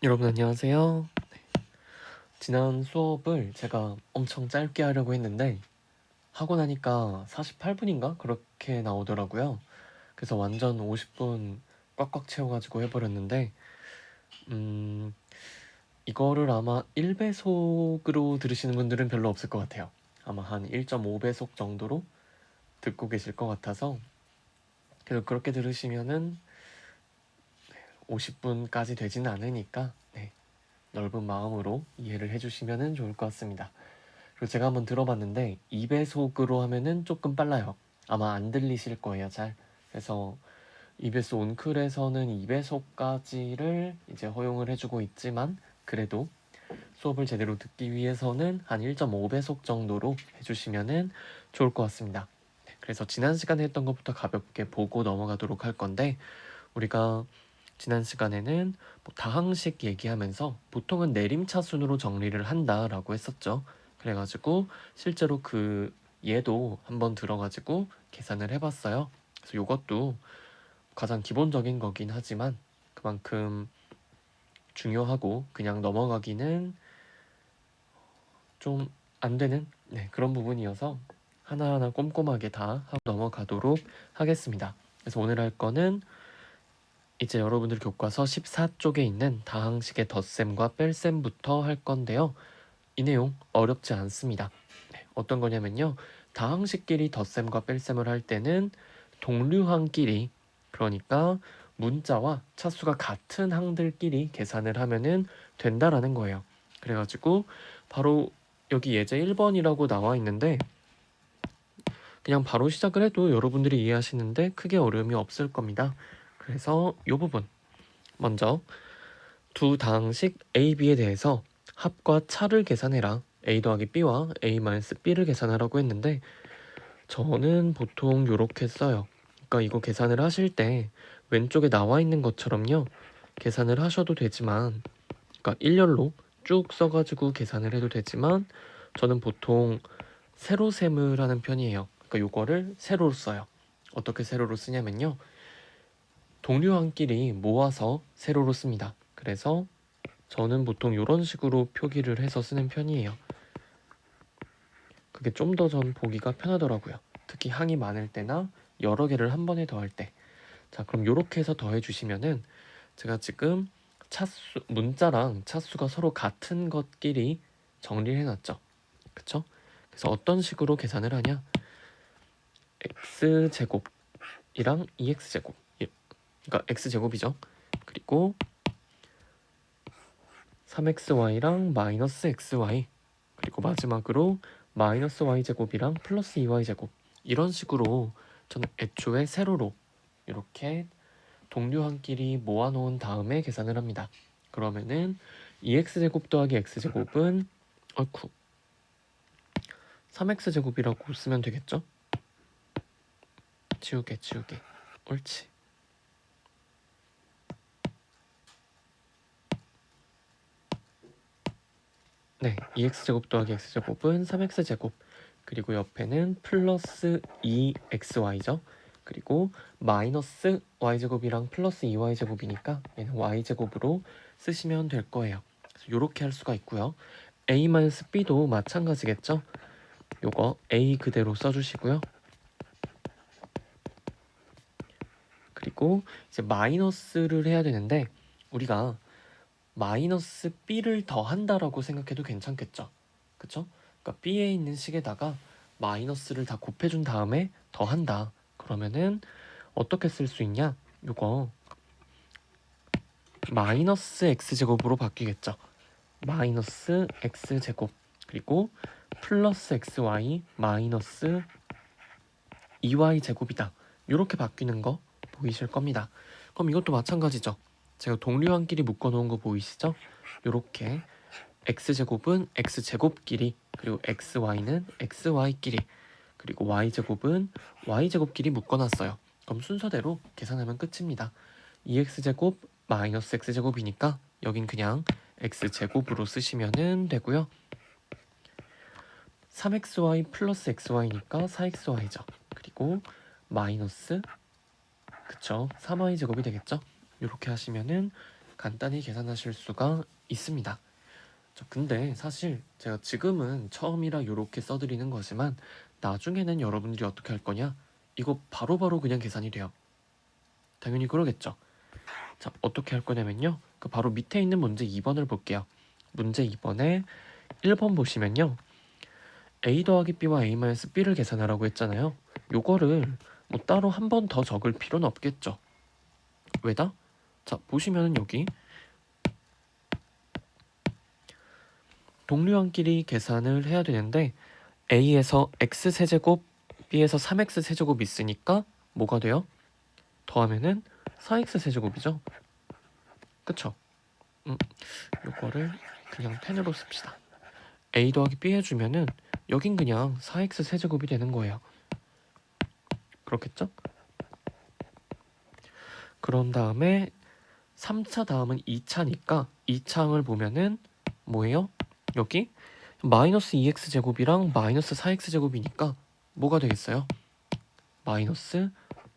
여러분 안녕하세요. 지난 수업을 제가 엄청 짧게 하려고 했는데 하고 나니까 48분인가 그렇게 나오더라고요. 그래서 완전 50분 꽉꽉 채워가지고 해버렸는데 이거를 아마 1배속으로 들으시는 분들은 별로 없을 것 같아요. 아마 한 1.5배속 정도로 듣고 계실 것 같아서, 그래서 그렇게 들으시면은 50분까지 되지는 않으니까 넓은 마음으로 이해를 해주시면 좋을 것 같습니다. 그리고 제가 한번 들어봤는데 2배속으로 하면은 조금 빨라요. 아마 안 들리실 거예요, 잘. 그래서 EBS 온클에서는 2배속까지를 이제 허용을 해주고 있지만, 그래도 수업을 제대로 듣기 위해서는 한 1.5배속 정도로 해주시면은 좋을 것 같습니다. 그래서 지난 시간에 했던 것부터 가볍게 보고 넘어가도록 할 건데, 우리가 지난 시간에는 뭐 다항식 얘기하면서 보통은 내림차순으로 정리를 한다라고 했었죠. 그래가지고 실제로 그 얘도 한번 들어가지고 계산을 해봤어요. 그래서 이것도 가장 기본적인 거긴 하지만 그만큼 중요하고 그냥 넘어가기는 좀 안 되는 그런 부분이어서 하나하나 꼼꼼하게 다 하고 넘어가도록 하겠습니다. 그래서 오늘 할 거는 이제 여러분들 교과서 14쪽에 있는 다항식의 덧셈과 뺄셈부터 할 건데요. 이 내용 어렵지 않습니다. 어떤 거냐면요. 다항식끼리 덧셈과 뺄셈을 할 때는 동류항끼리, 그러니까 문자와 차수가 같은 항들끼리 계산을 하면은 된다라는 거예요. 그래가지고 바로 여기 예제 1번이라고 나와 있는데 그냥 바로 시작을 해도 여러분들이 이해하시는데 크게 어려움이 없을 겁니다. 그래서 이 부분 먼저 두 다항식 A, B에 대해서 합과 차를 계산해라. A 더하기 B와 A 마이너스 B를 계산하라고 했는데 저는 보통 이렇게 써요. 그러니까 이거 계산을 하실 때 왼쪽에 나와 있는 것처럼요. 계산을 하셔도 되지만, 그러니까 일렬로 쭉 써가지고 계산을 해도 되지만 저는 보통 세로셈을 하는 편이에요. 그러니까 요거를 세로로 써요. 어떻게 세로로 쓰냐면요. 동류항끼리 모아서 세로로 씁니다. 그래서 저는 보통 이런 식으로 표기를 해서 쓰는 편이에요. 그게 좀 더 전 보기가 편하더라고요. 특히 항이 많을 때나 여러 개를 한 번에 더할 때. 자, 그럼 이렇게 해서 더해 주시면은 제가 지금 차수, 문자랑 차수가 서로 같은 것끼리 정리를 해놨죠. 그쵸? 그래서 어떤 식으로 계산을 하냐? x제곱이랑 2x제곱. 그러니까 x제곱이죠. 그리고 3xy랑 마이너스 xy, 그리고 마지막으로 마이너스 y제곱이랑 플러스 2y제곱, 이런 식으로 저는 애초에 세로로 이렇게 동류항끼리 모아놓은 다음에 계산을 합니다. 그러면은 2x제곱 더하기 x제곱은 3x제곱이라고 쓰면 되겠죠? 지우개 옳지. 네, 2x제곱 더하기 x제곱은 3x제곱, 그리고 옆에는 플러스 2xy죠. 그리고 마이너스 y제곱이랑 플러스 2y제곱이니까 얘는 y제곱으로 쓰시면 될 거예요. 그래서 이렇게 할 수가 있고요. a-b도 마찬가지겠죠. 요거 a 그대로 써주시고요. 그리고 이제 마이너스를 해야 되는데 우리가 마이너스 b를 더한다라고 생각해도 괜찮겠죠. 그쵸? 그러니까 b에 있는 식에다가 마이너스를 다 곱해준 다음에 더한다. 그러면은 어떻게 쓸 수 있냐? 요거 마이너스 x제곱으로 바뀌겠죠. 마이너스 x제곱 그리고 플러스 xy 마이너스 2y제곱이다. 이렇게 바뀌는 거 보이실 겁니다. 그럼 이것도 마찬가지죠. 제가 동류항끼리 묶어놓은 거 보이시죠? 이렇게 x제곱은 x제곱끼리, 그리고 xy는 xy끼리, 그리고 y제곱은 y제곱끼리 묶어놨어요. 그럼 순서대로 계산하면 끝입니다. 2x제곱 마이너스 x제곱이니까 여긴 그냥 x제곱으로 쓰시면 되고요. 3xy 플러스 xy니까 4xy죠. 그리고 마이너스, 그쵸, 3y 제곱이 되겠죠. 이렇게 하시면은 간단히 계산하실 수가 있습니다. 근데 사실 제가 지금은 처음이라 이렇게 써드리는 거지만 나중에는 여러분들이 어떻게 할 거냐? 이거 바로바로 그냥 계산이 돼요. 당연히 그러겠죠. 자, 어떻게 할 거냐면요. 그 바로 밑에 있는 문제 2번을 볼게요. 문제 2번에 1번 보시면요. a 더하기 b와 a-b를 계산하라고 했잖아요. 요거를 뭐 따로 한 번 더 적을 필요는 없겠죠. 왜다? 자, 보시면은 여기 동류항끼리 계산을 해야 되는데 a에서 x세제곱, b에서 3x세제곱 있으니까 뭐가 돼요? 더하면은 4x세제곱이죠. 그쵸? 요거를 그냥 10으로 씁시다. a 더하기 b 해주면은 여긴 그냥 4x세제곱이 되는 거예요. 그렇겠죠? 그런 다음에 3차 다음은 2차니까 2차항을 보면은 뭐예요? 여기 마이너스 2x제곱이랑 마이너스 4x제곱이니까 뭐가 되겠어요? 마이너스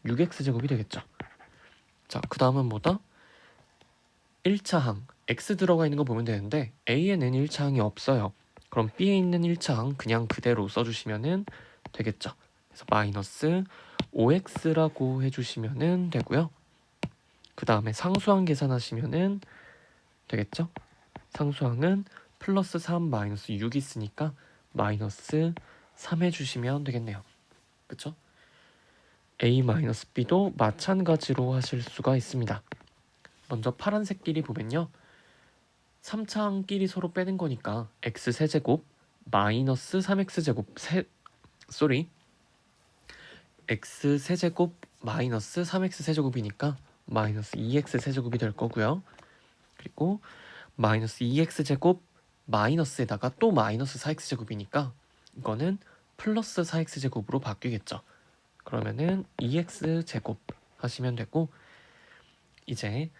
6x제곱이 되겠죠. 자, 그 다음은 뭐다? 1차항 x 들어가 있는 거 보면 되는데 a에는 1차항이 없어요. 그럼 b에 있는 1차항 그냥 그대로 써주시면 되겠죠. 그래서 마이너스 5x라고 해주시면 되고요. 그 다음에 상수항 계산하시면 되겠죠. 상수항은 플러스 3 마이너스 6 있으니까 마이너스 3 해주시면 되겠네요. 그쵸? a-b도 마찬가지로 하실 수가 있습니다. 먼저 파란색끼리 보면요. 3차항끼리 서로 빼는 거니까 x세제곱 마이너스 3x제곱 x세제곱 마이너스 3x세제곱이니까 마이너스 2x세제곱이 될 거고요. 그리고 마이너스 2x제곱 마이너스에다가 또 마이너스 4x제곱이니까 이거는 플러스 4x제곱으로 바뀌겠죠. 그러면은 2x제곱 하시면 되고 이제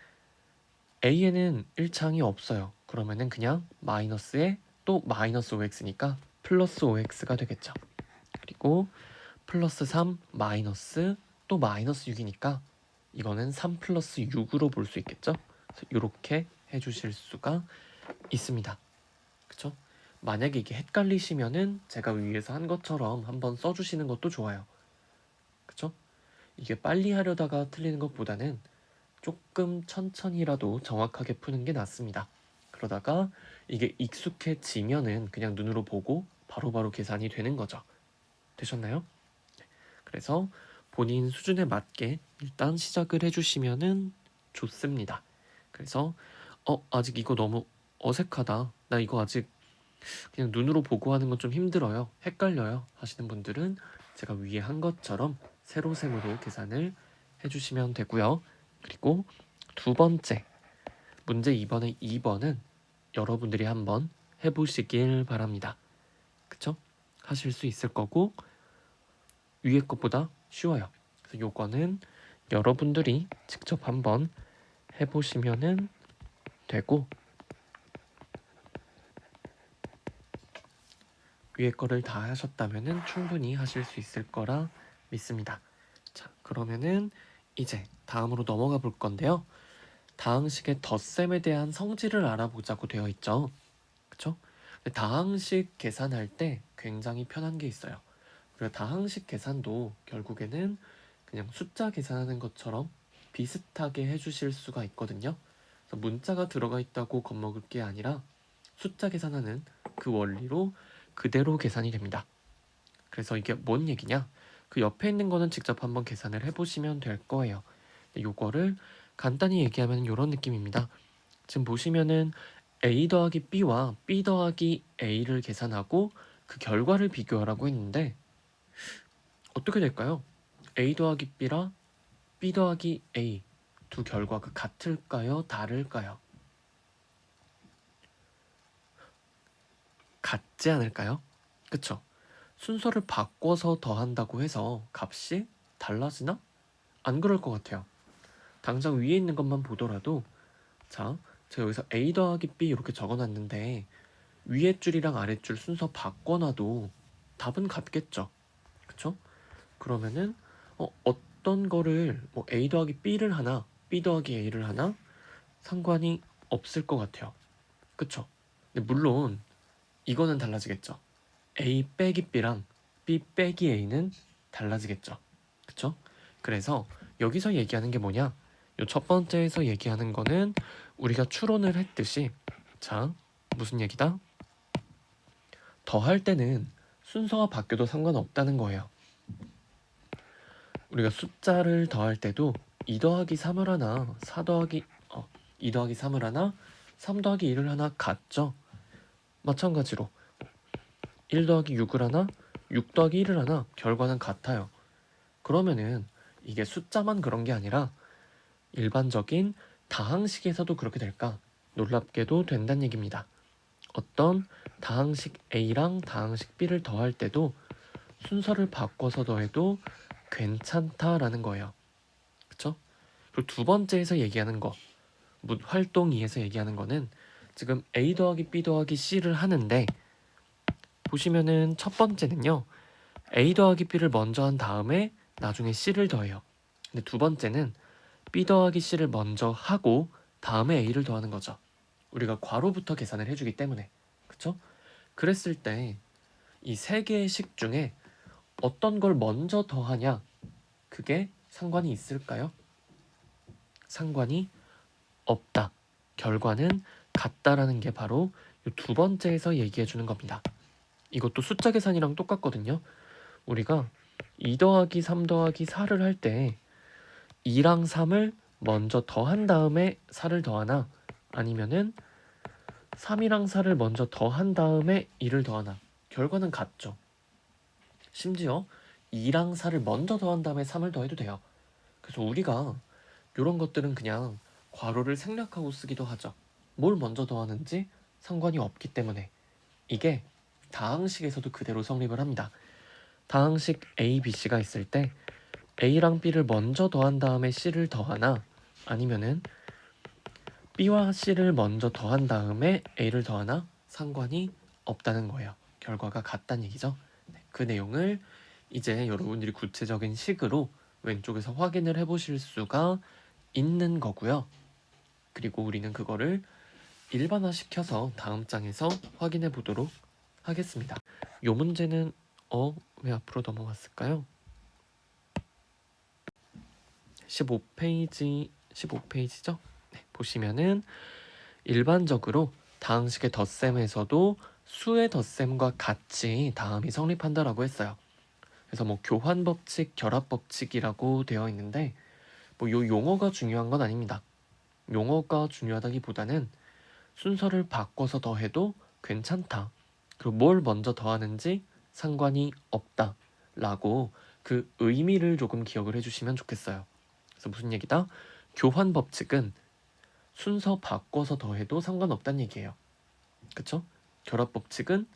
a에는 1차항이 없어요. 그러면은 그냥 마이너스에 또 마이너스 5x니까 플러스 5x가 되겠죠. 그리고 플러스 3 마이너스 또 마이너스 6이니까 이거는 3 플러스 6으로 볼 수 있겠죠. 그래서 이렇게 해주실 수가 있습니다. 그쵸? 만약에 이게 헷갈리시면은 제가 위에서 한 것처럼 한번 써주시는 것도 좋아요. 그쵸? 이게 빨리 하려다가 틀리는 것보다는 조금 천천히라도 정확하게 푸는 게 낫습니다. 그러다가 이게 익숙해지면은 그냥 눈으로 보고 바로바로 계산이 되는 거죠. 되셨나요? 그래서 본인 수준에 맞게 일단 시작을 해주시면은 좋습니다. 그래서 아직 이거 너무 어색하다. 나 이거 아직 그냥 눈으로 보고 하는 건 좀 힘들어요. 헷갈려요. 하시는 분들은 제가 위에 한 것처럼 세로셈으로 계산을 해주시면 되고요. 그리고 두 번째 문제 2번의 2번은 여러분들이 한번 해보시길 바랍니다. 그쵸? 하실 수 있을 거고 위에 것보다 쉬워요. 그래서 요거는 여러분들이 직접 한번 해보시면은 되고 위에 거를 다 하셨다면은 충분히 하실 수 있을 거라 믿습니다. 자, 그러면은 이제 다음으로 넘어가 볼 건데요. 다항식의 덧셈에 대한 성질을 알아보자고 되어 있죠. 그쵸? 근데 다항식 계산할 때 굉장히 편한 게 있어요. 그리고 다항식 계산도 결국에는 그냥 숫자 계산하는 것처럼 비슷하게 해주실 수가 있거든요. 그래서 문자가 들어가 있다고 겁먹을 게 아니라 숫자 계산하는 그 원리로 그대로 계산이 됩니다. 그래서 이게 뭔 얘기냐? 그 옆에 있는 거는 직접 한번 계산을 해보시면 될 거예요. 요거를 간단히 얘기하면 이런 느낌입니다. 지금 보시면은 a 더하기 b와 b 더하기 a를 계산하고 그 결과를 비교하라고 했는데 어떻게 될까요? a 더하기 b라 b 더하기 a 두 결과가 같을까요? 다를까요? 같지 않을까요? 그쵸? 순서를 바꿔서 더한다고 해서 값이 달라지나? 안 그럴 것 같아요. 당장 위에 있는 것만 보더라도 자, 제가 여기서 a 더하기 b 이렇게 적어놨는데 위에 줄이랑 아래 줄 순서 바꿔놔도 답은 같겠죠. 그쵸? 그러면은 어떤 거를 뭐 a 더하기 b를 하나, b 더하기 a를 하나, 상관이 없을 것 같아요. 그쵸? 근데 물론 이거는 달라지겠죠. A 빼기 B랑 B 빼기 A는 달라지겠죠. 그쵸? 그래서 여기서 얘기하는 게 뭐냐? 요 첫 번째에서 얘기하는 거는 우리가 추론을 했듯이, 자, 무슨 얘기다? 더할 때는 순서가 바뀌어도 상관없다는 거예요. 우리가 숫자를 더할 때도 2 더하기 3을 하나, 2 더하기 3을 하나, 3 더하기 1을 하나 같죠? 마찬가지로 1 더하기 6을 하나, 6 더하기 1을 하나 결과는 같아요. 그러면은 이게 숫자만 그런 게 아니라 일반적인 다항식에서도 그렇게 될까? 놀랍게도 된다는 얘기입니다. 어떤 다항식 A랑 다항식 B를 더할 때도 순서를 바꿔서 더해도 괜찮다라는 거예요. 그쵸? 그리고 두 번째에서 얘기하는 거, 활동 2에서 얘기하는 거는 지금 A 더하기 B 더하기 C를 하는데, 보시면은 첫 번째는요, A 더하기 B를 먼저 한 다음에 나중에 C를 더해요. 근데 두 번째는 B 더하기 C를 먼저 하고 다음에 A를 더하는 거죠. 우리가 괄호부터 계산을 해주기 때문에. 그쵸? 그랬을 때 이 세 개의 식 중에 어떤 걸 먼저 더하냐, 그게 상관이 있을까요? 상관이 없다. 결과는 같다라는 게 바로 이 두 번째에서 얘기해 주는 겁니다. 이것도 숫자 계산이랑 똑같거든요. 우리가 2 더하기 3 더하기 4를 할 때 2랑 3을 먼저 더한 다음에 4를 더하나, 아니면은 3이랑 4를 먼저 더한 다음에 2를 더하나, 결과는 같죠. 심지어 2랑 4를 먼저 더한 다음에 3을 더해도 돼요. 그래서 우리가 이런 것들은 그냥 괄호를 생략하고 쓰기도 하죠. 뭘 먼저 더하는지 상관이 없기 때문에. 이게 다항식에서도 그대로 성립을 합니다. 다항식 A, B, C가 있을 때 A랑 B를 먼저 더한 다음에 C를 더하나, 아니면은 B와 C를 먼저 더한 다음에 A를 더하나 상관이 없다는 거예요. 결과가 같다는 얘기죠. 그 내용을 이제 여러분들이 구체적인 식으로 왼쪽에서 확인을 해보실 수가 있는 거고요. 그리고 우리는 그거를 일반화시켜서 다음 장에서 확인해 보도록 하겠습니다. 이 문제는 왜 앞으로 넘어갔을까요? 15페이지죠? 네, 보시면은 일반적으로 다항식의 덧셈에서도 수의 덧셈과 같이 다음이 성립한다라고 했어요. 그래서 뭐 교환 법칙, 결합 법칙이라고 되어 있는데 뭐 요 용어가 중요한 건 아닙니다. 용어가 중요하다기보다는 순서를 바꿔서 더해도 괜찮다. 그리고 뭘 먼저 더하는지 상관이 없다. 라고 그 의미를 조금 기억을 해주시면 좋겠어요. 그래서 무슨 얘기다? 교환 법칙은 순서 바꿔서 더해도 상관없다는 얘기예요. 그쵸? 결합 법칙은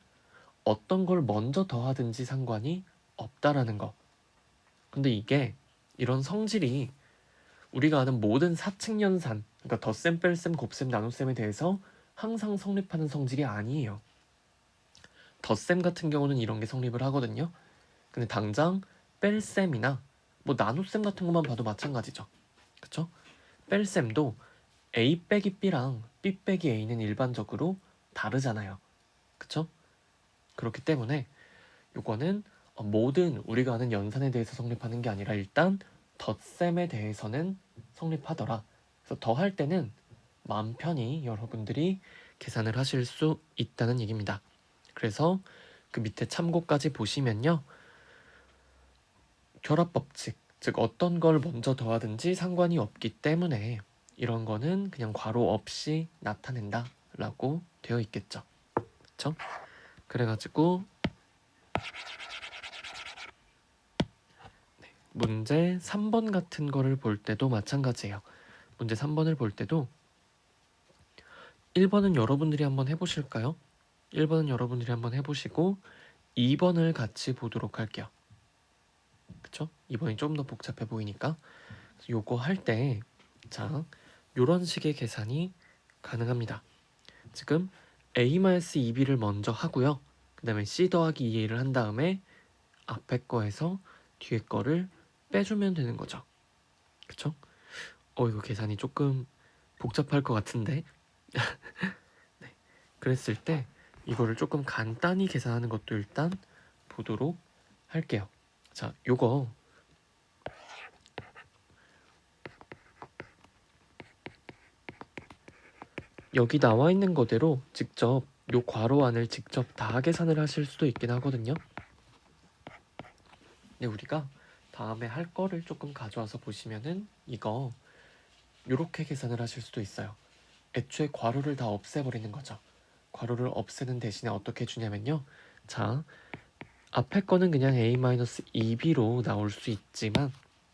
어떤 걸 먼저 더하든지 상관이 없다라는 거. 근데 이게 이런 성질이 우리가 아는 모든 사칙연산, 그러니까 덧셈, 뺄셈, 곱셈, 나눗셈에 대해서 항상 성립하는 성질이 아니에요. 덧셈 같은 경우는 이런 게 성립을 하거든요. 근데 당장 뺄셈이나 뭐 나눗셈 같은 것만 봐도 마찬가지죠. 그쵸? 뺄셈도 A 빼기 B랑 B 빼기 A는 일반적으로 다르잖아요. 그쵸? 그렇기 때문에 요거는 모든 우리가 아는 연산에 대해서 성립하는 게 아니라 일단 덧셈에 대해서는 성립하더라. 그래서 더할 때는 마음 편히 여러분들이 계산을 하실 수 있다는 얘기입니다. 그래서 그 밑에 참고까지 보시면요. 결합 법칙, 즉 어떤 걸 먼저 더하든지 상관이 없기 때문에 이런 거는 그냥 괄호 없이 나타낸다 라고 되어 있겠죠. 그쵸? 그래가지고 문제 3번 같은 거를 볼 때도 마찬가지예요. 문제 3번을 볼 때도 1번은 여러분들이 한번 해보실까요? 1번은 여러분들이 한번 해보시고 2번을 같이 보도록 할게요. 그쵸? 2번이 좀 더 복잡해 보이니까 요거 할 때 자, 요런 식의 계산이 가능합니다. 지금 A-2B를 먼저 하고요. 그 다음에 C 더하기 2A를 한 다음에 앞에 거에서 뒤에 거를 빼주면 되는 거죠. 그쵸? 이거 계산이 조금 복잡할 것 같은데. 네, 그랬을 때 이거를 조금 간단히 계산하는 것도 일단 보도록 할게요. 자, 요거 여기 나와 있는 거대로 직접 요 괄호 안을 직접 다 계산을 하실 수도 있긴 하거든요. 근데 우리가 다음에 할 거를 조금 가져와서 보시면은 이거 요렇게 계산을 하실 수도 있어요. 애초에 괄호를 다 없애버리는 거죠. 괄호를 없애는 대신에 어떻게 해주냐면요. 자, 앞에 거는 그냥 a-2b로 나올 수 있지만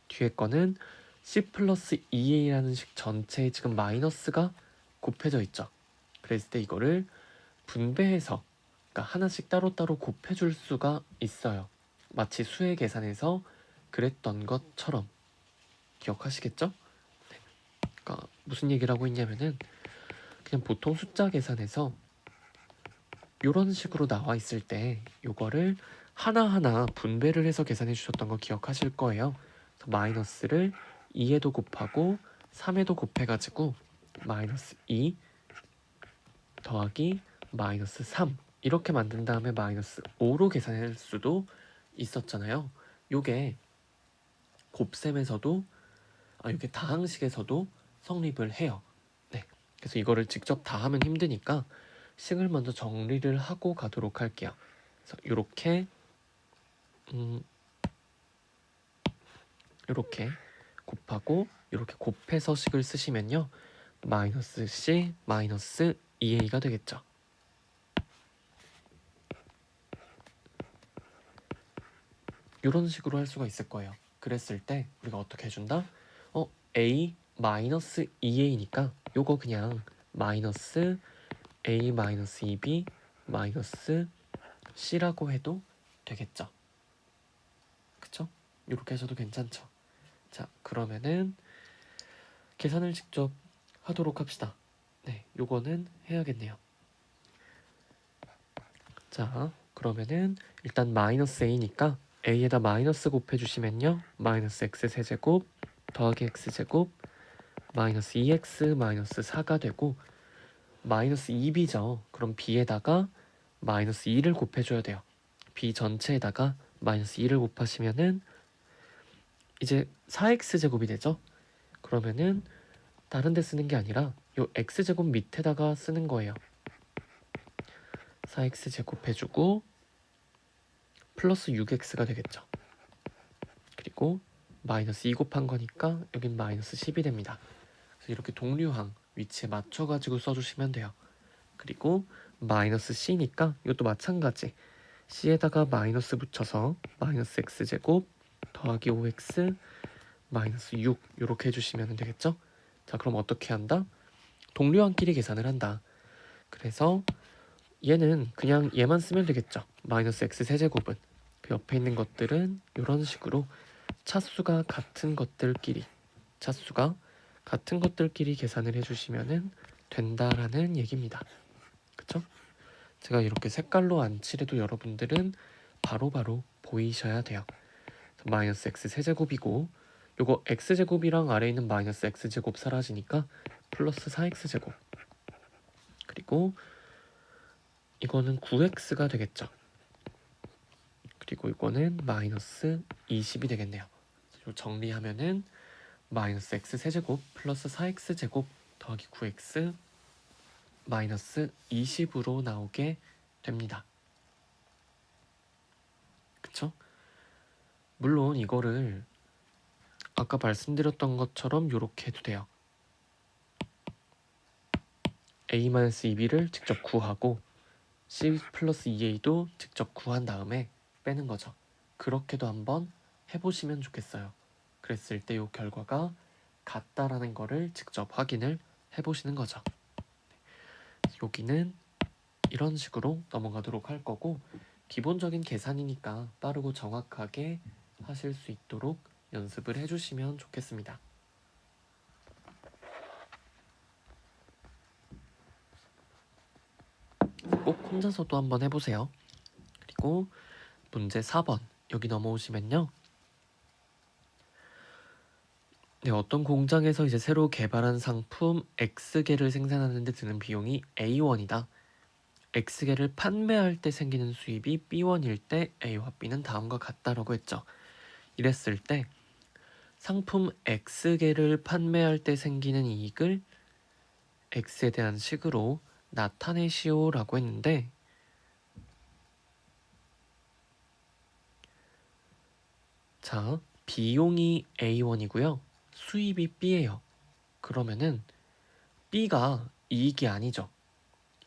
뒤에 거는 c 플러스 2a라는 식 전체에 지금 마이너스가 곱해져 있죠. 그랬을 때 이거를 분배해서, 그러니까 하나씩 따로따로 곱해줄 수가 있어요. 마치 수의 계산에서 그랬던 것처럼. 기억하시겠죠? 그러니까 무슨 얘기를 하고 있냐면은 그냥 보통 숫자 계산에서 이런 식으로 나와 있을 때 요거를 하나하나 분배를 해서 계산해 주셨던 거 기억하실 거예요. 그래서 마이너스를 2에도 곱하고 3에도 곱해가지고 마이너스 2 더하기 마이너스 3 이렇게 만든 다음에 마이너스 5로 계산할 수도 있었잖아요. 요게 곱셈에서도 요게 다항식에서도 성립을 해요. 네, 그래서 이거를 직접 다 하면 힘드니까 식을 먼저 정리를 하고 가도록 할게요. 그래서 이렇게 곱하고 이렇게 곱해서 식을 쓰시면요. 마이너스 c 마이너스 2a가 되겠죠. 이런 식으로 할 수가 있을 거예요. 그랬을 때 우리가 어떻게 해준다? a 마이너스 2a니까 요거 그냥 마이너스 a 마이너스 2b 마이너스 c라고 해도 되겠죠. 그쵸? 이렇게 하셔도 괜찮죠. 자, 그러면은 계산을 직접 하도록 합시다. 네, 요거는 해야겠네요. 자, 그러면은 일단 마이너스 a니까 a에다 마이너스 곱해주시면요. 마이너스 x 세제곱 더하기 x 제곱 마이너스 2x 마이너스 4가 되고 마이너스 2b죠. 그럼 b에다가 마이너스 2를 곱해줘야 돼요. b 전체에다가 마이너스 2를 곱하시면은 이제 4x 제곱이 되죠. 그러면은 다른 데 쓰는 게 아니라 요 x제곱 밑에다가 쓰는 거예요. 4x 제곱 해주고 플러스 6x가 되겠죠. 그리고 마이너스 2 곱한 거니까 여긴 마이너스 10이 됩니다. 그래서 이렇게 동류항 위치에 맞춰가지고 써주시면 돼요. 그리고 마이너스 c니까 이것도 마찬가지. c에다가 마이너스 붙여서 마이너스 x제곱 더하기 5x 마이너스 6 이렇게 해주시면 되겠죠. 자, 그럼 어떻게 한다? 동류항끼리 계산을 한다. 그래서 얘는 그냥 얘만 쓰면 되겠죠. 마이너스 x 세제곱은 그 옆에 있는 것들은 이런 식으로 차수가 같은 것들끼리 계산을 해주시면 된다라는 얘기입니다. 그쵸? 제가 이렇게 색깔로 안 칠해도 여러분들은 바로바로 보이셔야 돼요. 마이너스 x 세제곱이고 요거 x제곱이랑 아래에 있는 마이너스 x제곱 사라지니까 플러스 4x제곱 그리고 이거는 9x가 되겠죠. 그리고 이거는 마이너스 20이 되겠네요. 정리하면은 마이너스 x 세제곱 플러스 4x제곱 더하기 9x 마이너스 20으로 나오게 됩니다. 그쵸? 물론 이거를 아까 말씀드렸던 것처럼 이렇게 해도 돼요. a-2b를 직접 구하고 c 플러스 2a도 직접 구한 다음에 빼는 거죠. 그렇게도 한번 해보시면 좋겠어요. 그랬을 때 이 결과가 같다라는 거를 직접 확인을 해보시는 거죠. 여기는 이런 식으로 넘어가도록 할 거고 기본적인 계산이니까 빠르고 정확하게 하실 수 있도록 연습을 해주시면 좋겠습니다. 꼭 혼자서도 한번 해보세요. 그리고 문제 4번 여기 넘어오시면요. 네, 어떤 공장에서 이제 새로 개발한 상품 X개를 생산하는 데 드는 비용이 A1이다. X개를 판매할 때 생기는 수입이 B1일 때 A와 B는 다음과 같다라고 했죠. 이랬을 때 상품 X개를 판매할 때 생기는 이익을 X에 대한 식으로 나타내시오라고 했는데, 자, 비용이 A1이고요. 수입이 B예요. 그러면은 B가 이익이 아니죠.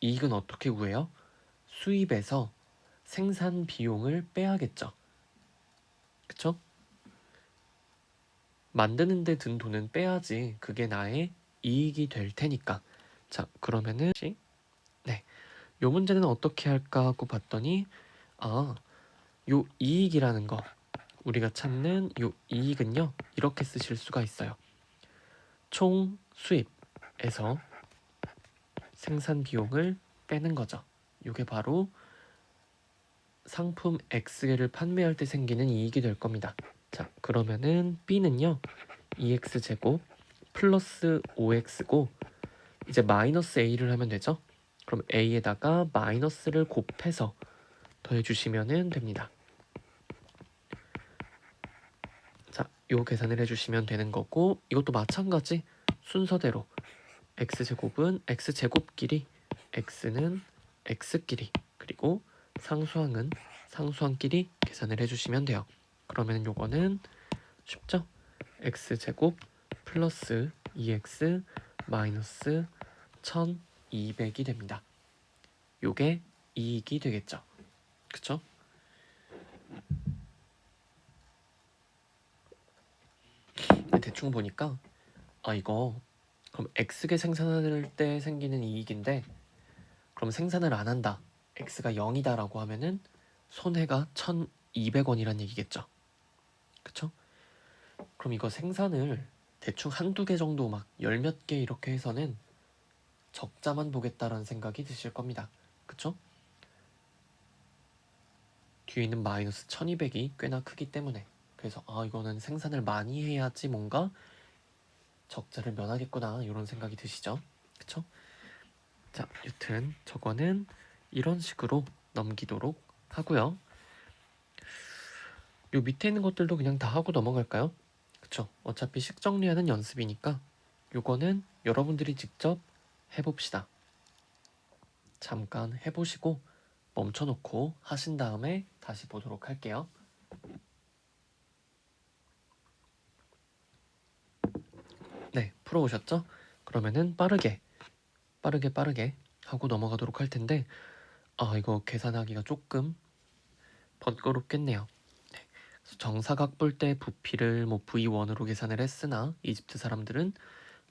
이익은 어떻게 구해요? 수입에서 생산 비용을 빼야겠죠. 그쵸? 만드는데 든 돈은 빼야지 그게 나의 이익이 될 테니까. 자, 그러면은 네, 요 문제는 어떻게 할까 하고 봤더니 요 이익이라는 거, 우리가 찾는 요 이익은요, 이렇게 쓰실 수가 있어요. 총 수입에서 생산 비용을 빼는 거죠. 이게 바로 상품 X개를 판매할 때 생기는 이익이 될 겁니다. 자, 그러면은 B는요, 2X제곱 플러스 5X고 이제 마이너스 A를 하면 되죠. 그럼 A에다가 마이너스를 곱해서 더해주시면 됩니다. 자, 요 계산을 해주시면 되는 거고, 이것도 마찬가지 순서대로 X제곱은 X제곱끼리, X는 X끼리, 그리고 상수항은 상수항끼리 계산을 해주시면 돼요. 그러면 요거는 쉽죠? X제곱 플러스 2X 마이너스 1200이 됩니다. 요게 이익이 되겠죠. 그쵸? 대충 보니까 이거 그럼 X개 생산할 때 생기는 이익인데, 그럼 생산을 안 한다, X가 0이다 라고 하면은 손해가 1200원이란 얘기겠죠. 그쵸? 그럼 이거 생산을 대충 한두 개 정도 막 열 몇 개 이렇게 해서는 적자만 보겠다라는 생각이 드실 겁니다. 그쵸? 뒤에 있는 마이너스 1200이 꽤나 크기 때문에, 그래서 이거는 생산을 많이 해야지 뭔가 적자를 면하겠구나 이런 생각이 드시죠. 그쵸? 자, 여튼 저거는 이런 식으로 넘기도록 하고요. 요 밑에 있는 것들도 그냥 다 하고 넘어갈까요? 그쵸? 어차피 식 정리하는 연습이니까 요거는 여러분들이 직접 해봅시다. 잠깐 해보시고 멈춰놓고 하신 다음에 다시 보도록 할게요. 네, 풀어오셨죠? 그러면은 빠르게 하고 넘어가도록 할 텐데, 이거 계산하기가 조금 번거롭겠네요. 네, 그래서 정사각 볼 때 부피를 뭐 V1으로 계산을 했으나 이집트 사람들은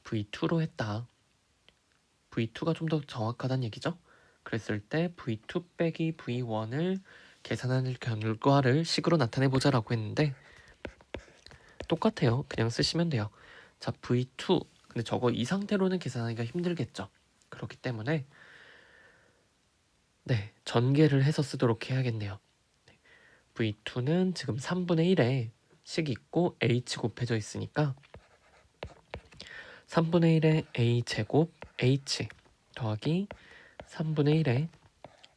V2로 했다. V2가 좀 더 정확하다는 얘기죠. 그랬을 때 V2 빼기 V1을 계산하는 결과를 식으로 나타내보자라고 했는데, 똑같아요. 그냥 쓰시면 돼요. 자, V2, 근데 저거 이 상태로는 계산하기가 힘들겠죠. 그렇기 때문에 네, 전개를 해서 쓰도록 해야겠네요. V2는 지금 3분의 1에 식 있고 H 곱해져 있으니까 3분의 1에 A 제곱 H 더하기 3분의 1에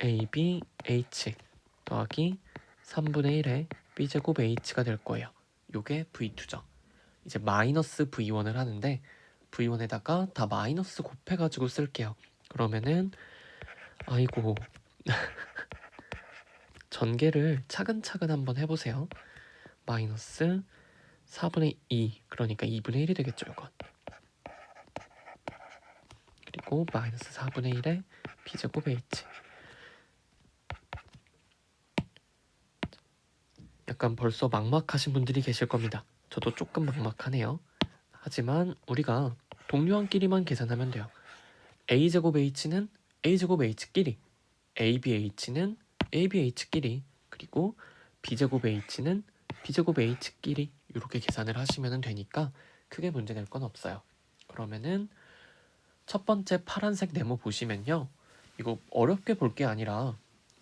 AB H 더하기 3분의 1에 B 제곱 H가 될 거예요. 요게 V2죠. 이제 마이너스 V1을 하는데 V1에다가 다 마이너스 곱해가지고 쓸게요. 그러면은 아이고 전개를 차근차근 한번 해보세요. 마이너스 4분의 2, 그러니까 2분의 1이 되겠죠, 이건. 그리고 마이너스 4분의 1에 B제곱 H. 약간 벌써 막막하신 분들이 계실 겁니다. 저도 조금 막막하네요. 하지만 우리가 동료한끼리만 계산하면 돼요. A제곱 H는 A제곱 H끼리, ABH는 ABH끼리, 그리고 B제곱 H는 B제곱 H끼리 이렇게 계산을 하시면 되니까 크게 문제될 건 없어요. 그러면은 첫 번째 파란색 네모 보시면요, 이거 어렵게 볼 게 아니라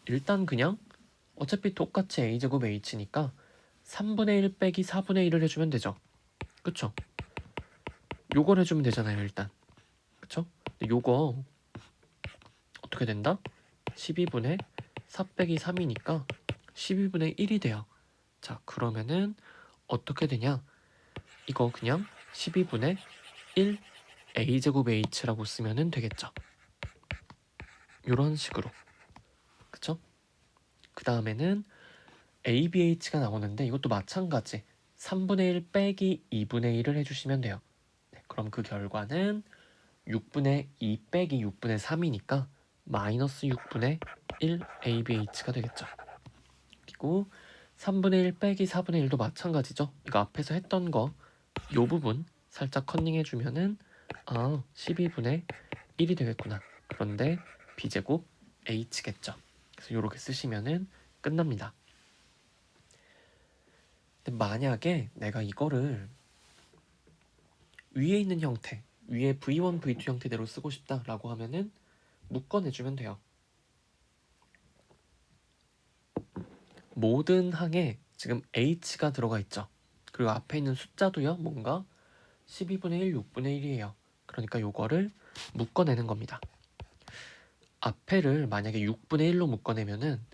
일단 그냥 어차피 똑같이 A제곱 H니까 3분의 1 빼기 4분의 1을 해주면 되죠. 그쵸? 요걸 해주면 되잖아요 일단. 그쵸? 근데 요거 어떻게 된다? 12분의 4 빼기 3이니까 12분의 1이 돼요. 자 그러면은 어떻게 되냐? 이거 그냥 12분의 1 a제곱 h라고 쓰면 되겠죠. 이런 식으로. 그쵸? 그 다음에는 abh가 나오는데 이것도 마찬가지 3분의 1 빼기 2분의 1을 해주시면 돼요. 네, 그럼 그 결과는 6분의 2 빼기 6분의 3이니까 마이너스 6분의 1 abh가 되겠죠. 그리고 3분의 1 빼기 4분의 1도 마찬가지죠. 이거 앞에서 했던 거 요 부분 살짝 컨닝 해주면은 12분의 1이 되겠구나. 그런데 b제곱 h겠죠. 그래서 이렇게 쓰시면은 끝납니다. 근데 만약에 내가 이거를 위에 있는 형태, 위에 v1, v2 형태대로 쓰고 싶다라고 하면은 묶어내주면 돼요. 모든 항에 지금 h가 들어가 있죠. 그리고 앞에 있는 숫자도요, 뭔가 12분의 1, 6분의 1이에요. 그러니까 요거를 묶어내는 겁니다. 앞에를 만약에 6분의 1로 묶어내면은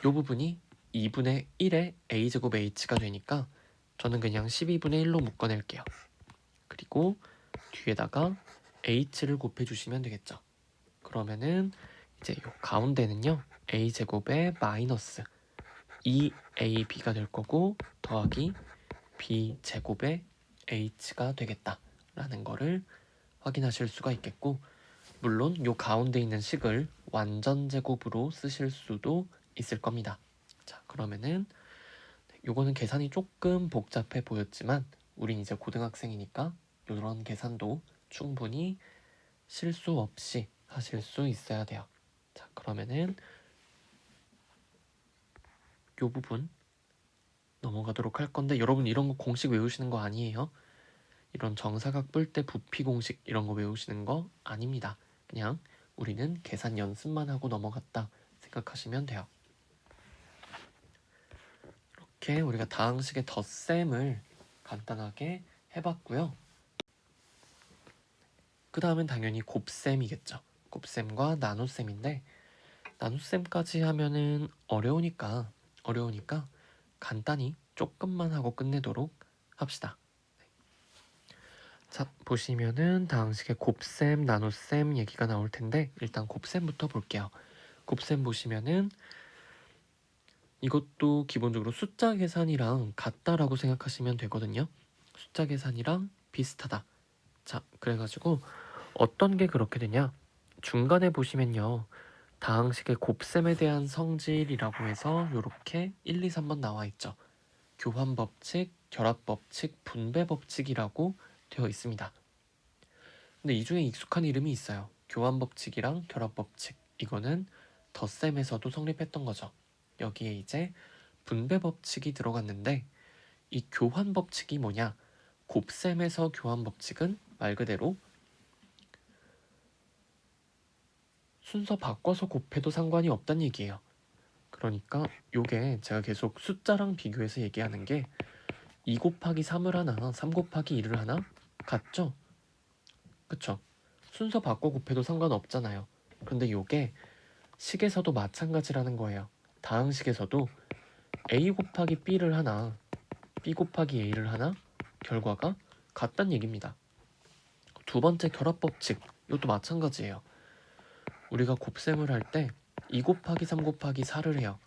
요 부분이 2분의 1의 a제곱 h가 되니까 저는 그냥 12분의 1로 묶어낼게요. 그리고 뒤에다가 h를 곱해주시면 되겠죠. 그러면은 이제 요 가운데는요 a제곱에 마이너스 2ab가 될 거고 더하기 b제곱에 h가 되겠다라는 거를 확인하실 수가 있겠고, 물론 요 가운데 있는 식을 완전 제곱으로 쓰실 수도 있을 겁니다. 자 그러면은 요거는 계산이 조금 복잡해 보였지만 우린 이제 고등학생이니까 이런 계산도 충분히 실수 없이 하실 수 있어야 돼요. 자 그러면은 요 부분 넘어가도록 할 건데, 여러분 이런 거 공식 외우시는 거 아니에요? 이런 정사각 뿔 때 부피 공식 이런 거 외우시는 거 아닙니다. 그냥 우리는 계산 연습만 하고 넘어갔다 생각하시면 돼요. 이렇게 우리가 다항식의 덧셈을 간단하게 해봤고요. 그 다음은 당연히 곱셈이겠죠. 곱셈과 나눗셈인데, 나눗셈까지 하면은 어려우니까 간단히 조금만 하고 끝내도록 합시다. 자 보시면은 다항식의 곱셈, 나눗셈 얘기가 나올 텐데 일단 곱셈부터 볼게요. 곱셈 보시면은 이것도 기본적으로 숫자 계산이랑 같다라고 생각하시면 되거든요. 숫자 계산이랑 비슷하다. 자 그래가지고 어떤 게 그렇게 되냐, 중간에 보시면요 다항식의 곱셈에 대한 성질이라고 해서 이렇게 1, 2, 3번 나와 있죠. 교환법칙, 결합법칙, 분배법칙이라고 되어 있습니다. 근데 이 중에 익숙한 이름이 있어요. 교환법칙이랑 결합법칙. 이거는 덧셈에서도 성립했던 거죠. 여기에 이제 분배법칙이 들어갔는데, 이 교환법칙이 뭐냐? 곱셈에서 교환법칙은 말 그대로 순서 바꿔서 곱해도 상관이 없다는 얘기예요. 그러니까 요게 제가 계속 숫자랑 비교해서 얘기하는 게 2 곱하기 3을 하나, 3 곱하기 2를 하나 같죠? 그쵸? 순서 바꿔 곱해도 상관없잖아요. 근데 요게 식에서도 마찬가지라는 거예요. 다항식에서도 a 곱하기 b를 하나, b 곱하기 a를 하나 결과가 같단 얘기입니다. 두 번째 결합법칙, 이것도 마찬가지예요. 우리가 곱셈을 할 때 2 곱하기 3 곱하기 4를 해요.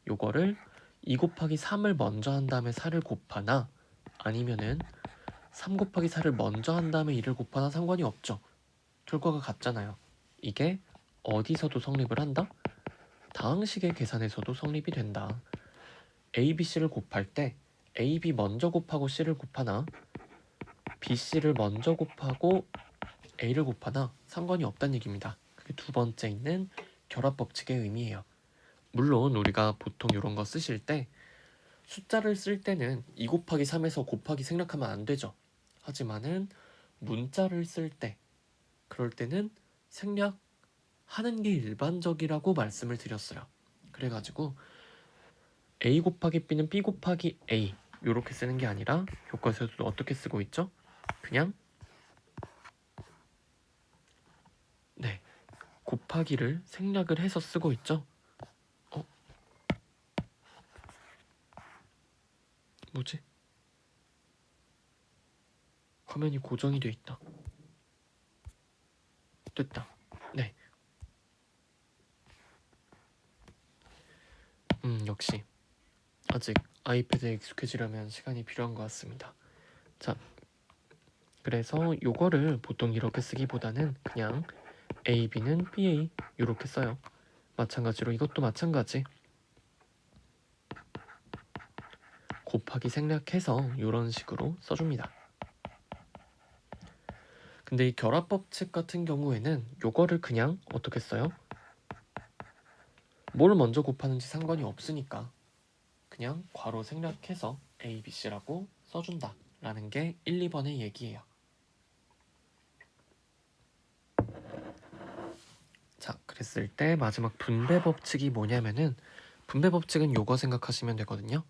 요거를 2 곱하기 3을 먼저 한 다음에 4를 곱하나, 아니면은 3 곱하기 4를 먼저 한 다음에 2를 곱하나 상관이 없죠. 결과가 같잖아요. 이게 어디서도 성립을 한다? 다항식의 계산에서도 성립이 된다. A, B, C를 곱할 때 A, B 먼저 곱하고 C를 곱하나 B, C를 먼저 곱하고 A를 곱하나 상관이 없다는 얘기입니다. 그게 두 번째 있는 결합법칙의 의미예요. 물론 우리가 보통 이런 거 쓰실 때 숫자를 쓸 때는 2 곱하기 3에서 곱하기 생략하면 안 되죠. 하지만은 문자를 쓸 때, 그럴 때는 생략하는 게 일반적이라고 말씀을 드렸어요. 그래가지고 a 곱하기 b는 b 곱하기 a 이렇게 쓰는 게 아니라 교과서에서도 어떻게 쓰고 있죠? 그냥 곱하기를 생략을 해서 쓰고 있죠. 뭐지? 화면이 고정이 돼 있다. 됐다. 네. 역시 아직 아이패드에 익숙해지려면 시간이 필요한 것 같습니다. 자, 그래서 요거를 보통 이렇게 쓰기보다는 그냥 A, B는 BA 이렇게 써요. 마찬가지로 이것도 마찬가지. 곱하기 생략해서 이런 식으로 써줍니다. 근데 이 결합법칙 같은 경우에는 요거를 그냥 어떻게 써요? 뭘 먼저 곱하는지 상관이 없으니까 그냥 괄호 생략해서 A, B, C라고 써준다 라는 게 1, 2번의 얘기예요. 자, 그랬을 때 마지막 분배 법칙이 뭐냐면은 분배 법칙은 요거 생각하시면 되거든요.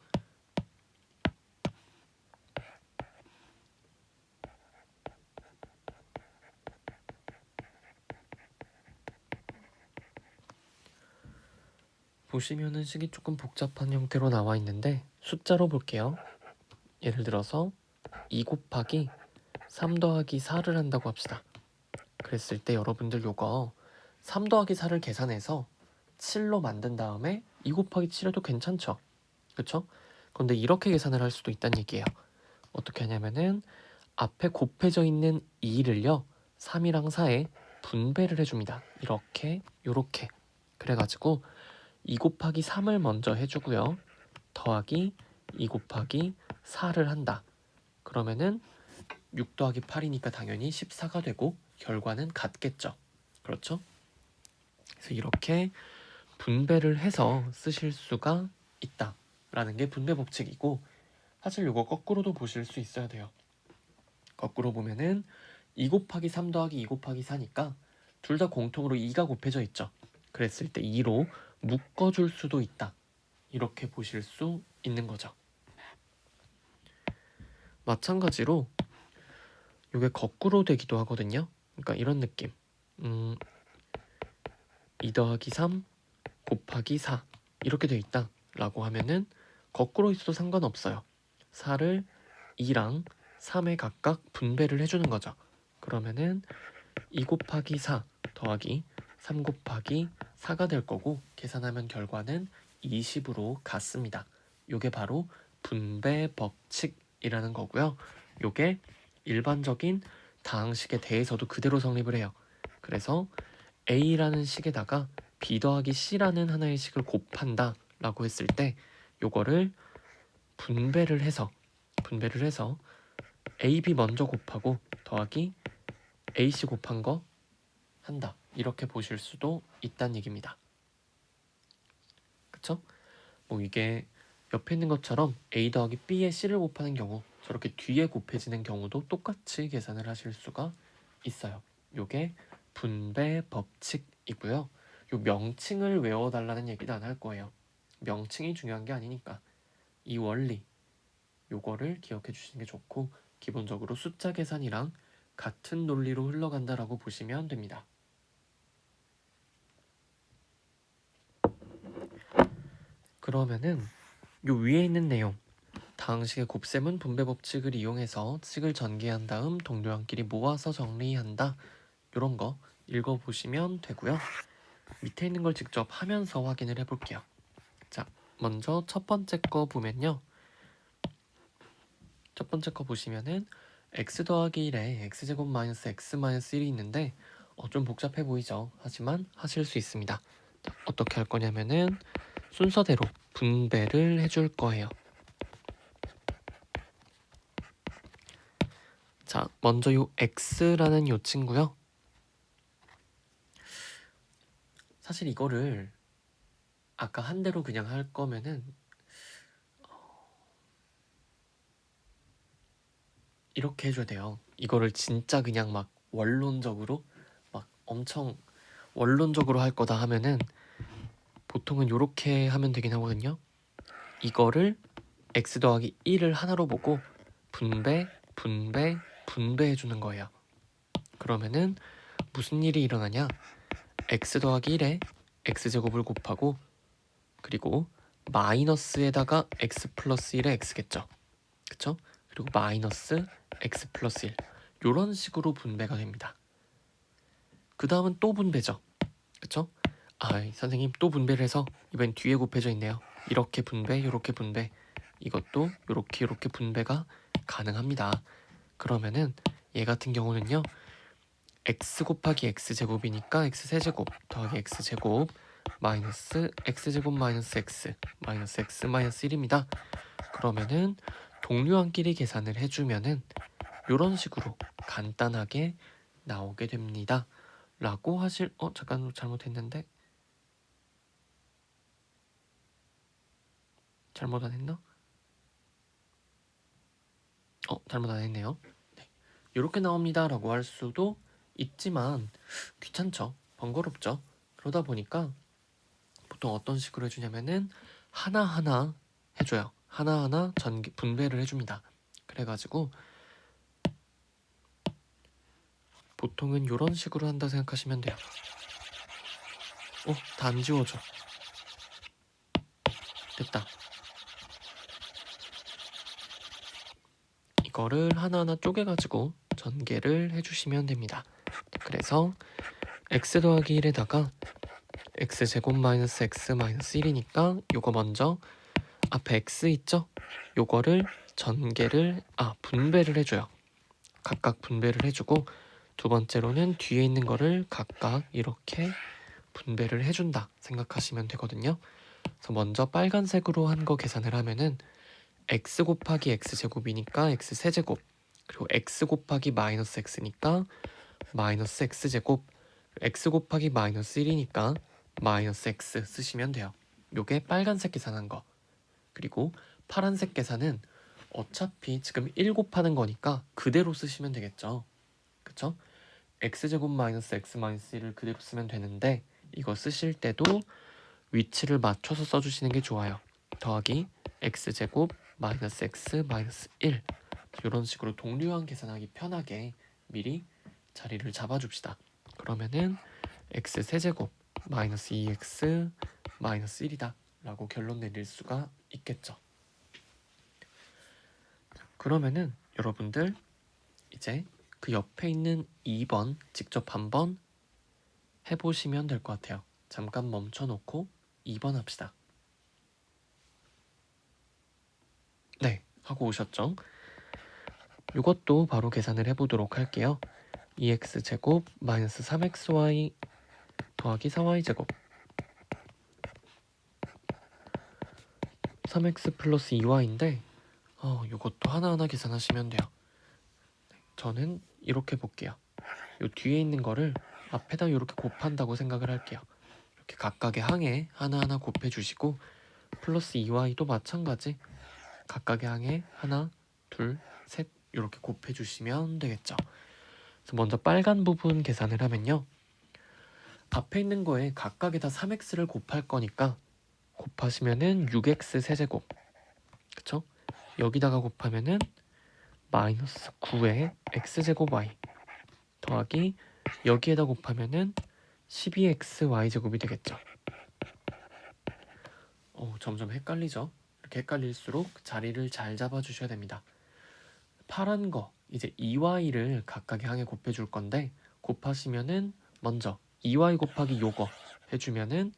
보시면은 식이 조금 복잡한 형태로 나와 있는데 숫자로 볼게요. 예를 들어서 2 곱하기 3 더하기 4를 한다고 합시다. 그랬을 때 여러분들 요거 3 더하기 4를 계산해서 7로 만든 다음에 2 곱하기 7해도 괜찮죠? 그쵸? 그런데 이렇게 계산을 할 수도 있다는 얘기예요. 어떻게 하냐면은 앞에 곱해져 있는 2를요 3이랑 4에 분배를 해줍니다. 이렇게 요렇게 그래가지고 2 곱하기 3을 먼저 해주고요 더하기 2 곱하기 4를 한다. 그러면은 6 더하기 8이니까 당연히 14가 되고 결과는 같겠죠. 그렇죠? 그래서 이렇게 분배를 해서 쓰실 수가 있다 라는 게 분배 법칙이고, 사실 이거 거꾸로도 보실 수 있어야 돼요. 거꾸로 보면은 2 곱하기 3 더하기 2 곱하기 4니까 둘 다 공통으로 2가 곱해져 있죠. 그랬을 때 2로 묶어줄 수도 있다, 이렇게 보실 수 있는 거죠. 마찬가지로 이게 거꾸로 되기도 하거든요. 그러니까 이런 느낌. 2 더하기 3 곱하기 4 이렇게 돼 있다 라고 하면은 거꾸로 있어도 상관없어요. 4를 2랑 3에 각각 분배를 해주는 거죠. 그러면은 2 곱하기 4 더하기 3 곱하기 4가 될 거고 계산하면 결과는 20으로 같습니다. 요게 바로 분배 법칙이라는 거고요. 요게 일반적인 다항식에 대해서도 그대로 성립을 해요. 그래서 A라는 식에다가 B 더하기 C라는 하나의 식을 곱한다 라고 했을 때 요거를 분배를 해서 AB 먼저 곱하고 더하기 AC 곱한 거 한다, 이렇게 보실 수도 있다는 얘기입니다. 그쵸? 뭐 이게 옆에 있는 것처럼 A 더하기 B에 C를 곱하는 경우 저렇게 뒤에 곱해지는 경우도 똑같이 계산을 하실 수가 있어요. 요게 분배 법칙이고요. 요 명칭을 외워달라는 얘기도 안 할 거예요. 명칭이 중요한 게 아니니까 이 원리 요거를 기억해 주시는 게 좋고, 기본적으로 숫자 계산이랑 같은 논리로 흘러간다라고 보시면 됩니다. 그러면은 요 위에 있는 내용, 다항식의 곱셈은 분배 법칙을 이용해서 식을 전개한 다음 동료항끼리 모아서 정리한다, 요런 거 읽어보시면 되고요. 밑에 있는 걸 직접 하면서 확인을 해볼게요. 자, 먼저 첫 번째 거 보면요. 첫 번째 거 보시면은 x 더하기 1에 x제곱 마이너스 x 마이너스 1이 있는데 좀 복잡해 보이죠? 하지만 하실 수 있습니다. 자, 어떻게 할 거냐면은 순서대로 분배를 해줄 거예요. 자, 먼저 요 x라는 요 친구요. 사실 이거를 아까 한 대로 그냥 할 거면은 이렇게 해줘야 돼요. 이거를 진짜 그냥 막 원론적으로 막 엄청 원론적으로 할 거다 하면은 보통은 이렇게 하면 되긴 하거든요. 이거를 x 더하기 1을 하나로 보고 분배해 주는 거예요. 그러면은 무슨 일이 일어나냐? x 더하기 1에 x제곱을 곱하고 그리고 마이너스에다가 x 플러스 1의 x겠죠. 그쵸? 그리고 마이너스 x 플러스 1 이런 식으로 분배가 됩니다. 그 다음은 또 분배죠. 그쵸? 선생님 또 분배를 해서 이번엔 뒤에 곱해져 있네요. 이렇게 분배, 이렇게 분배 이것도 이렇게 분배가 가능합니다. 그러면은 얘 같은 경우는요. x 곱하기 x제곱이니까 x세제곱 더하기 x제곱 마이너스 x제곱 마이너스 x 마이너스 x 마이너스 1입니다. 그러면은 동류항끼리 계산을 해주면은 이런 식으로 간단하게 나오게 됩니다. 라고 하실 잠깐 잘못했는데 잘못 안 했나? 잘못 안 했네요. 네. 이렇게 나옵니다 라고 할 수도 있지만 귀찮죠. 번거롭죠. 그러다 보니까 보통 어떤 식으로 해주냐면은 하나하나 해줘요. 하나하나 분배를 해줍니다. 그래가지고 보통은 이런 식으로 한다 생각하시면 돼요. 다 안 지워져. 됐다. 이거를 하나하나 쪼개가지고 전개를 해주시면 됩니다. 그래서 x 더하기 1에다가 x제곱 마이너스 x 마이너스 1이니까 요거 먼저 앞에 x 있죠? 요거를 분배를 해줘요. 각각 분배를 해주고 두 번째로는 뒤에 있는 거를 각각 이렇게 분배를 해준다 생각하시면 되거든요. 그래서 먼저 빨간색으로 한 거 계산을 하면은 x 곱하기 x제곱이니까 x세제곱 그리고 x 곱하기 마이너스 x니까 마이너스 x제곱 x 곱하기 마이너스 1이니까 마이너스 x 쓰시면 돼요. 요게 빨간색 계산한 거. 그리고 파란색 계산은 어차피 지금 1 곱하는 거니까 그대로 쓰시면 되겠죠. 그쵸? x제곱 마이너스 x 마이너스 1을 그대로 쓰면 되는데 이거 쓰실 때도 위치를 맞춰서 써주시는 게 좋아요. 더하기 x제곱 마이너스 x 마이너스 1 이런 식으로 동류항 계산하기 편하게 미리 자리를 잡아줍시다. 그러면은 x세제곱 마이너스 2x 마이너스 1이다 라고 결론 내릴 수가 있겠죠. 그러면은 여러분들 이제 그 옆에 있는 2번 직접 한번 해보시면 될 것 같아요. 잠깐 멈춰놓고 2번 합시다. 네, 하고 오셨죠? 이것도 바로 계산을 해보도록 할게요. 2x제곱 마이너스 3xy 더하기 4y제곱 3x 플러스 2y인데 이것도 하나하나 계산하시면 돼요. 저는 이렇게 볼게요. 요 뒤에 있는 거를 앞에다 이렇게 곱한다고 생각을 할게요. 이렇게 각각의 항에 하나하나 곱해주시고 플러스 2y도 마찬가지 각각의 항에 하나, 둘, 셋 이렇게 곱해주시면 되겠죠. 그래서 먼저 빨간 부분 계산을 하면요. 앞에 있는 거에 각각에다 3x를 곱할 거니까 곱하시면은 6x 세제곱 그쵸? 여기다가 곱하면은 마이너스 9의 x제곱 y 더하기 여기에다 곱하면은 12x y제곱이 되겠죠. 점점 헷갈리죠? 이렇게 헷갈릴수록 자리를 잘 잡아주셔야 됩니다. 파란 거 이제 2y를 각각의 항에 곱해줄 건데 곱하시면은 먼저 2y 곱하기 요거 해주면은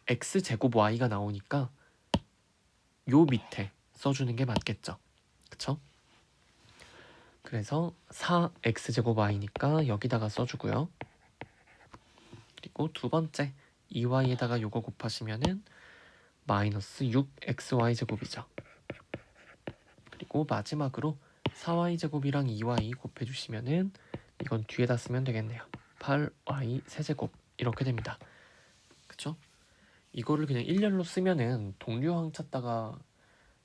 x제곱 y가 나오니까 요 밑에 써주는 게 맞겠죠. 그쵸? 그래서 4x제곱 y니까 여기다가 써주고요. 그리고 두 번째 2y에다가 요거 곱하시면은 마이너스 6xy제곱이죠. 그리고 마지막으로 4y제곱이랑 2y 곱해주시면은 이건 뒤에다 쓰면 되겠네요. 8y 세제곱 이렇게 됩니다. 그쵸? 이거를 그냥 일렬로 쓰면은 동류항 찾다가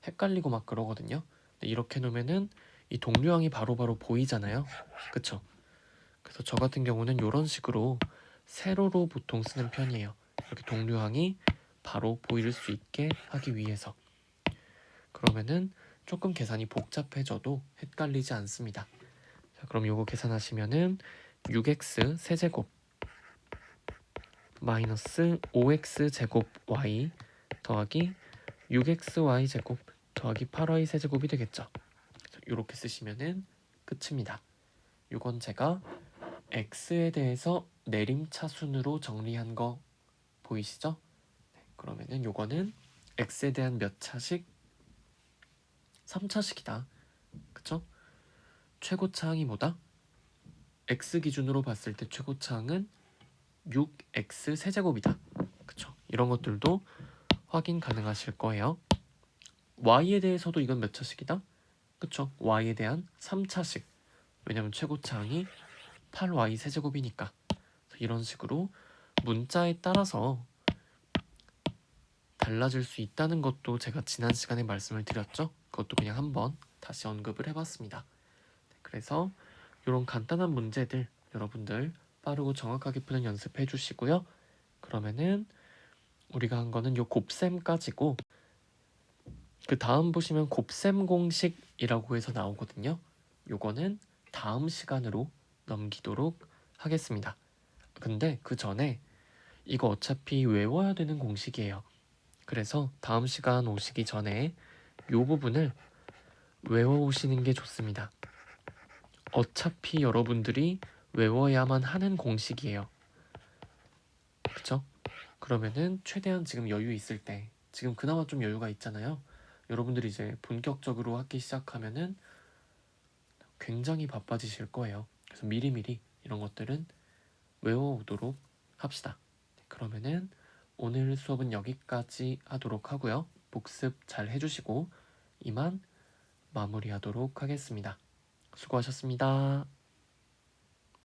헷갈리고 막 그러거든요. 근데 이렇게 놓으면은 이 동류항이 바로바로 보이잖아요. 그쵸? 그래서 저 같은 경우는 이런 식으로 세로로 보통 쓰는 편이에요. 이렇게 동류항이 바로 보일 수 있게 하기 위해서. 그러면은 조금 계산이 복잡해져도 헷갈리지 않습니다. 자, 그럼 요거 계산하시면은 6x 세제곱 마이너스 5x 제곱 y 더하기 6xy 제곱 더하기 8y 세제곱이 되겠죠. 이렇게 쓰시면은 끝입니다. 이건 제가 x에 대해서 내림차순으로 정리한 거 보이시죠? 네, 그러면은 요거는 x에 대한 몇 차식? 3차식이다. 그쵸? 최고차항이 뭐다? x 기준으로 봤을 때 최고차항은 6x 세제곱이다. 그쵸? 이런 것들도 확인 가능하실 거예요. y에 대해서도 이건 몇 차식이다? 그쵸? y에 대한 3차식. 왜냐면 최고차항이 8y 세제곱이니까. 이런 식으로 문자에 따라서 달라질 수 있다는 것도 제가 지난 시간에 말씀을 드렸죠. 그것도 그냥 한번 다시 언급을 해봤습니다. 그래서 이런 간단한 문제들 여러분들 빠르고 정확하게 푸는 연습해 주시고요. 그러면은 우리가 한 거는 요 곱셈까지고, 그 다음 보시면 곱셈 공식이라고 해서 나오거든요. 요거는 다음 시간으로 넘기도록 하겠습니다. 근데 그 전에 이거 어차피 외워야 되는 공식이에요. 그래서 다음 시간 오시기 전에 요 부분을 외워오시는 게 좋습니다. 어차피 여러분들이 외워야만 하는 공식이에요. 그쵸? 그러면은 최대한 지금 여유 있을 때, 지금 그나마 좀 여유가 있잖아요. 여러분들이 이제 본격적으로 학기 시작하면은 굉장히 바빠지실 거예요. 그래서 미리미리 이런 것들은 외워오도록 합시다. 그러면은 오늘 수업은 여기까지 하도록 하고요. 복습 잘 해주시고 이만 마무리하도록 하겠습니다. 수고하셨습니다.